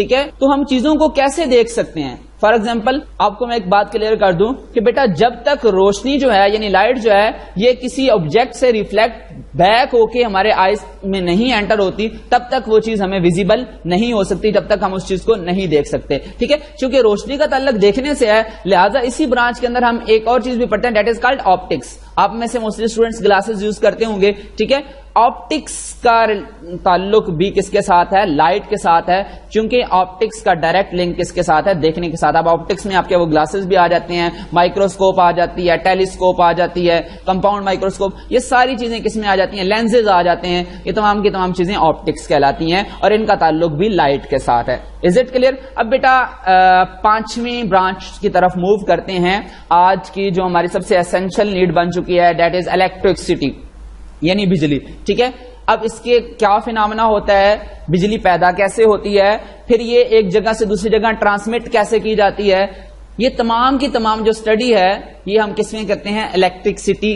ٹھیک ہے. تو ہم چیزوں کو کیسے دیکھ سکتے ہیں؟ فار ایگزامپل آپ کو میں ایک بات کلیئر کر دوں کہ بیٹا جب تک روشنی جو ہے یعنی لائٹ جو ہے یہ کسی آبجیکٹ سے ریفلیکٹ بیک ہو کے ہمارے آئیز میں نہیں انٹر ہوتی تب تک وہ چیز ہمیں ویزیبل نہیں ہو سکتی, جب تک ہم اس چیز کو نہیں دیکھ سکتے. ٹھیک ہے, چونکہ روشنی کا تعلق دیکھنے سے ہے لہٰذا اسی برانچ کے اندر ہم ایک اور چیز بھی پڑھتے ہیں, دیٹ از کالڈ آپٹکس. آپ میں سے موسٹلی اسٹوڈینٹس گلاسز یوز کرتے ہوں گے. ٹھیک ہے, آپٹکس کا تعلق بھی کس کے ساتھ ہے؟ لائٹ کے ساتھ ہے, چونکہ آپٹکس کا ڈائریکٹ لنک کس کے ساتھ ہے؟ دیکھنے کے ساتھ. اب آپٹکس میں آپ کے وہ گلاسز بھی آ جاتے ہیں, مائکروسکوپ آ جاتی ہے, ٹیلیسکوپ آ جاتی ہے, کمپاؤنڈ مائکروسکوپ, یہ ساری چیزیں کس میں آ جاتی ہیں؟ لینزز آ جاتے ہیں. یہ تمام کی تمام چیزیں آپٹکس کہلاتی ہیں اور ان کا تعلق بھی لائٹ کے ساتھ ہے. از اٹ کلیئر؟ اب بیٹا پانچویں برانچ کی طرف موو کرتے ہیں. آج کی جو ہماری سب سے اسینشل نیڈ بن چکی ہے دیٹ از الیکٹرسٹی یعنی بجلی. ٹھیک ہے, اب اس کے کیا فینامنا ہوتا ہے, بجلی پیدا کیسے ہوتی ہے, پھر یہ ایک جگہ سے دوسری جگہ ٹرانسمٹ کیسے کی جاتی ہے, یہ تمام کی تمام جو اسٹڈی ہے یہ ہم کس میں کرتے ہیں؟ الیکٹرسٹی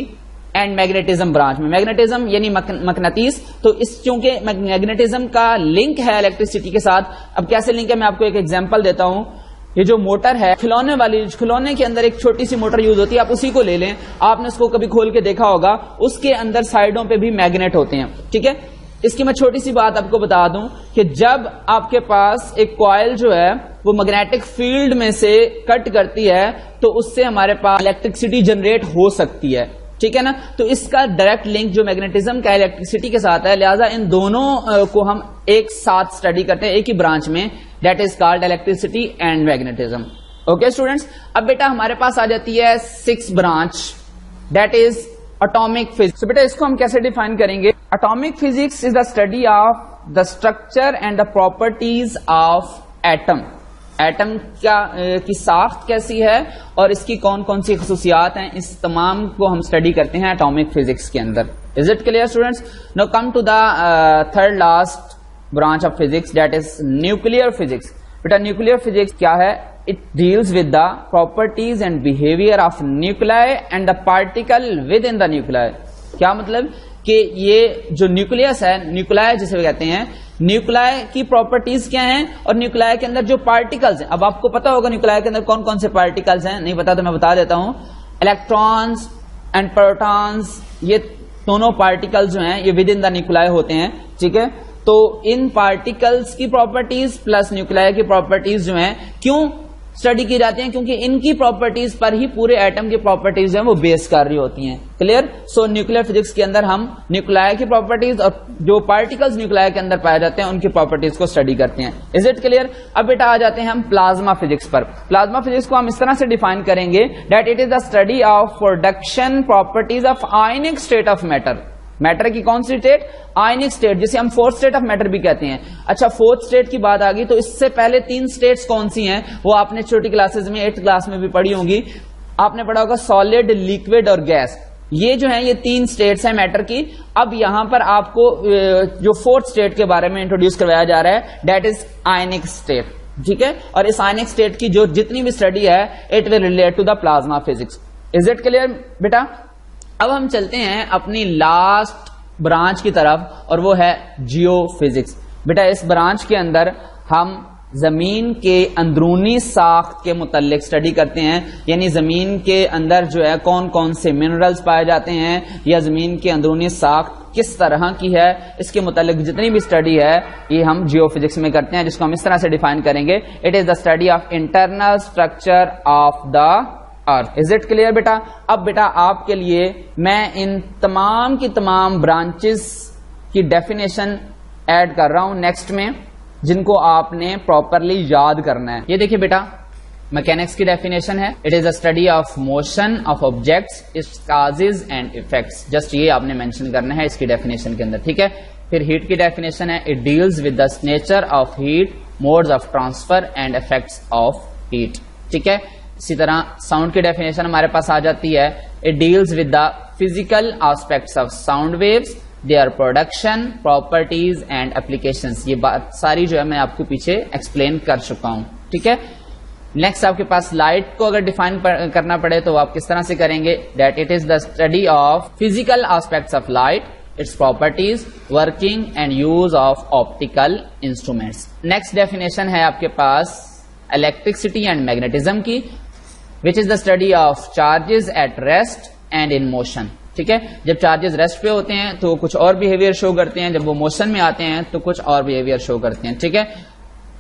اینڈ میگنیٹزم برانچ میں. میگنیٹزم یعنی مقناطیس, تو اس چونکہ میگنیٹزم کا لنک ہے الیکٹرسٹی کے ساتھ. اب کیسے لنک ہے میں آپ کو ایک ایگزامپل دیتا ہوں. یہ جو موٹر ہے کھلونے والی, کھلونے کے اندر ایک چھوٹی سی موٹر یوز ہوتی ہے, آپ اسی کو لے لیں, آپ نے اس کو کبھی کھول کے دیکھا ہوگا, اس کے اندر سائڈوں پہ بھی میگنیٹ ہوتے ہیں. ٹھیک ہے, اس کی میں چھوٹی سی بات آپ کو بتا دوں کہ جب آپ کے پاس ایک کوائل جو ہے وہ میگنیٹک فیلڈ میں سے کٹ کرتی ہے تو اس سے ہمارے پاس الیکٹرسٹی جنریٹ ہو سکتی ہے. ٹھیک ہے نا, تو اس کا ڈائریکٹ لنک جو میگنیٹزم کا الیکٹرسٹی کے ساتھ ہے, لہذا ان دونوں کو ہم ایک ساتھ اسٹڈی کرتے ہیں ایک ہی برانچ میں, that is called electricity and magnetism. Okay students, اب بیٹا ہمارے پاس آ جاتی ہے 6 branch that is atomic physics. بیٹا اس کو ہم کیسے ڈیفائن کریں گے؟ Atomic physics is the study of the structure and the properties of atom. Atom کی ساخت کیسی ہے اور اس کی کون کون سی خصوصیات ہیں, اس تمام کو ہم اسٹڈی کرتے ہیں اٹامک فزکس کے اندر. Is it clear students? Now come to the third last branch of physics that is nuclear physics. بیٹا نیوکلیئر فزکس کیا ہے؟ It deals with the properties and behaviour of nuclei and the particle within the nuclei. کیا مطلب کہ یہ جو nucleus ہے, نیوکلیائی جسے کہتے ہیں, نیوکلیائی کی پراپرٹیز کیا ہیں اور نیوکلیائی کے اندر جو پارٹیکلز ہیں. اب آپ کو پتا ہوگا نیوکلیائی کے اندر کون کون سے پارٹیکلز ہیں, نہیں پتا تو میں بتا دیتا ہوں. الیکٹرانز اینڈ پروٹونز, یہ دونوں پارٹیکلز جو ہیں یہ ود ان دا نیوکلیائی ہوتے ہیں. ٹھیک ہے, تو ان پارٹیکلز کی پراپرٹیز پلس نیوکلیائی کی پراپرٹیز جو ہیں کیوں اسٹڈی کی جاتی ہیں؟ کیونکہ ان کی پراپرٹیز پر ہی پورے ایٹم کی پراپرٹیز جو ہیں وہ بیس کر رہی ہوتی ہیں. کلیئر؟ سو نیوکلیئر فزکس کے اندر ہم نیوکلیائی کی پراپرٹیز اور جو پارٹیکلز نیوکلیائی کے اندر پائے جاتے ہیں ان کی پراپرٹیز کو اسٹڈی کرتے ہیں. Is it clear? اب بیٹا آ جاتے ہیں ہم پلازما فزکس پر. پلازما فزکس کو ہم اس طرح سے ڈیفائن کریں گے that it is the study of production properties of ionic state of matter. Matter کی کون سی اسٹیٹ؟ آئنک اسٹیٹ, جسے ہم فورتھ اسٹیٹ آف میٹر بھی کہتے ہیں. اچھا, فورتھ اسٹیٹ کی بات آ گئی تو اس سے پہلے 3 اسٹیٹس کون سی ہیں وہ آپ نے چھوٹی کلاسز میں 8th کلاس میں بھی پڑھی ہوں گی. آپ نے پڑھا ہوگا سالڈ, لیکوڈ اور گیس. یہ جو ہیں یہ 3 اسٹیٹس ہیں میٹر کی. اب یہاں پر آپ کو جو فورتھ اسٹیٹ کے بارے میں انٹروڈیوس کروایا جا رہا ہے دیٹ از آئنک اسٹیٹ. ٹھیک ہے, اور اس آئنک اسٹیٹ کی جو جتنی بھی اسٹڈی ہے it will relate to the plasma physics. Is it clear بیٹا؟ اب ہم چلتے ہیں اپنی لاسٹ برانچ کی طرف اور وہ ہے جیو فزکس. بیٹا اس برانچ کے اندر ہم زمین کے اندرونی ساخت کے متعلق اسٹڈی کرتے ہیں, یعنی زمین کے اندر جو ہے کون کون سے منرلز پائے جاتے ہیں یا زمین کے اندرونی ساخت کس طرح کی ہے, اس کے متعلق جتنی بھی اسٹڈی ہے یہ ہم جیو فزکس میں کرتے ہیں, جس کو ہم اس طرح سے ڈیفائن کریں گے it is the study of internal structure of the earth. Is it clear بیٹا؟ اب بیٹا آپ کے لیے میں ان تمام کی تمام برانچز کی ڈیفینیشن ایڈ کر رہا ہوں نیکسٹ میں, جن کو آپ نے پراپرلی یاد کرنا ہے. یہ دیکھیے بیٹا, میکینکس کی ڈیفینیشن ہے it is a study of motion of objects, its causes and effects. Just یہ آپ نے مینشن کرنا ہے اس کی ڈیفینیشن کے اندر. ٹھیک ہے, پھر ہیٹ کی ڈیفینیشن ہے it deals with the nature of heat, modes of transfer and effects of heat. ٹھیک ہے, اسی طرح ساؤنڈ کی ڈیفینیشن ہمارے پاس آ جاتی ہے it deals with the physical aspects of sound waves, their production, properties and applications. یہ بات ساری جو ہے میں آپ کو پیچھے ایکسپلین کر چکا ہوں. ٹھیک ہے, نیکسٹ آپ کے پاس لائٹ کو اگر ڈیفائن کرنا پڑے تو آپ کس طرح سے کریں گے؟ That it is the study of physical aspects of light, its properties, working and use of optical instruments. Next definition ہے آپ کے پاس electricity and magnetism کی, which is the study of charges at rest and in motion. ٹھیک ہے, جب charges rest پہ ہوتے ہیں تو کچھ اور بیہیویئر شو کرتے ہیں, جب وہ موشن میں آتے ہیں تو کچھ اور بیہیویئر شو کرتے ہیں. ٹھیک ہے,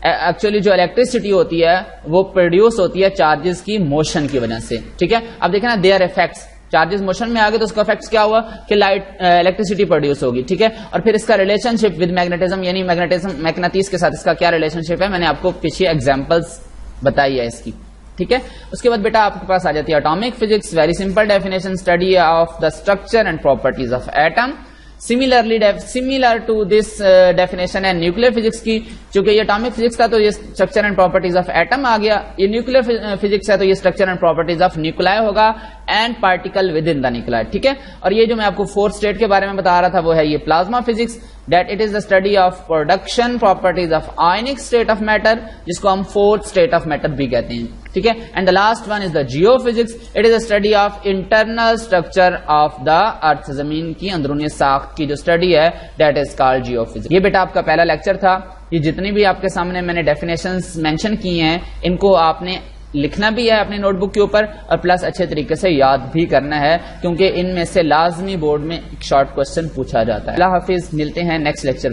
ایکچولی جو الیکٹریسٹی ہوتی ہے وہ پروڈیوس ہوتی ہے چارجز کی موشن کی وجہ سے. ٹھیک ہے, اب دیکھیں نا, دیئر افیکٹس, چارجز موشن میں آگے تو اس کا افیکٹس کیا ہوا کہ لائٹ الیکٹریسٹی پروڈیوس ہوگی. ٹھیک ہے, اور پھر اس کا ریلیشن شپ ود میگنیٹزم, یعنی میگنیٹیز کے ساتھ اس کا کیا ریلیشن شپ ہے, میں نے آپ کو پیچھے ایگزامپلس بتائی ہے اس کی. ٹھیک ہے, اس کے بعد بیٹا آپ کے پاس آ جاتی ہے atomic physics. Very simple definition, study of the structure and properties of atom. Similar to this definition ہے نیوکلیر فزکس کی, چونکہ یہ اٹامک فزکس تھا تو یہ structure and properties of atom آ گیا. یہ نیوکلیر فزکس ہے تو یہ structure and properties of nuclei ہوگا and particle within the nuclei. ٹھیک ہے, اور یہ جو میں آپ کو فورتھ اسٹیٹ کے بارے میں بتا رہا تھا وہ ہے یہ plasma physics, that it is the study of production properties of ionic state of matter, جس کو ہم fourth state of matter بھی کہتے ہیں. ٹھیک ہے, and the last one is the geophysics. It is a study of internal structure of the earth, زمین کی اندرونی ساخت کی جو اسٹڈی ہے that is called geophysics. یہ بیٹا آپ کا پہلا لیکچر تھا. یہ جتنی بھی آپ کے سامنے میں نے ڈیفینیشنز مینشن کی ہیں ان کو آپ نے لکھنا بھی ہے اپنی نوٹ بک کے اوپر, اور پلس اچھے طریقے سے یاد بھی کرنا ہے کیونکہ ان میں سے لازمی بورڈ میں ایک شارٹ کوسچن پوچھا جاتا ہے. اللہ حافظ, ملتے ہیں نیکسٹ لیکچر.